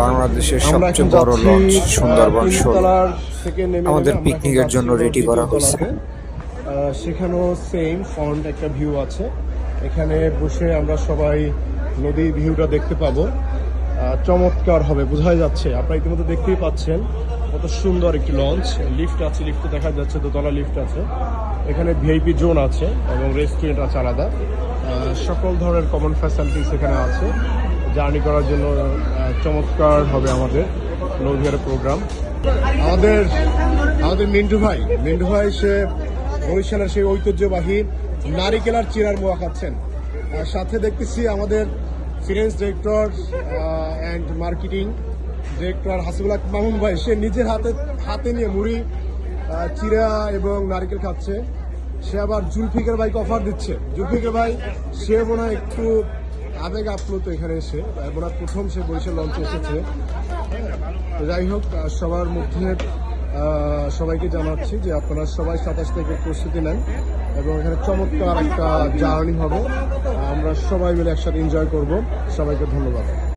বাংলাদেশের সবচেয়ে বড় লঞ্চ সুন্দরবন শোল আমাদের পিকনিকের জন্য রেডি করা হয়েছে। সেখানেও সেম ফ্রন্ট একটা ভিউ আছে, এখানে বসে আমরা সবাই নদীর ভিউটা দেখতে পাবো। চমৎকার হবে, বোঝাই যাচ্ছে, আপনারা ইতিমধ্যে দেখতেই পাচ্ছেন কত সুন্দর একটি লঞ্চ। লিফট আছে, লিফটে দেখা যাচ্ছে দোতলা লিফট আছে, এখানে ভিআইপি জোন আছে এবং রেস্টুরেন্ট আছে আলাদা। সকল ধরনের কমন ফ্যাসিলিটিস এখানে আছে। জার্নি করার জন্য চমৎকার হবে আমাদের নদীয়ার প্রোগ্রাম। আমাদের মিন্টু ভাই সে বরিশালের সেই ঐতিহ্যবাহী নারিকেল আর চিরার মোয়া খাচ্ছেন। সাথে দেখতেছি আমাদের finance director and marketing director Hasibul Haque Mamun ভাই, সে নিজের হাতে নিয়ে মুড়ি, চিরা এবং নারিকেল খাচ্ছে। সে আবার জুলফিকার ভাইকে অফার দিচ্ছে। জুলফিকার ভাই সে মনে হয় একটু আবেগ আপ্লুত এখানে এসে, মনে হয় প্রথম সে বরিশাল লঞ্চে এসেছে। যাই হোক, সবার মধ্যে সবাইকে জানাচ্ছি যে আপনারা সবাই 27 থেকে প্রস্তুতি নেন এবং এখানে চমৎকার একটা জার্নি হবে। আমরা সবাই মিলে একসাথে এনজয় করব। সবাইকে ধন্যবাদ।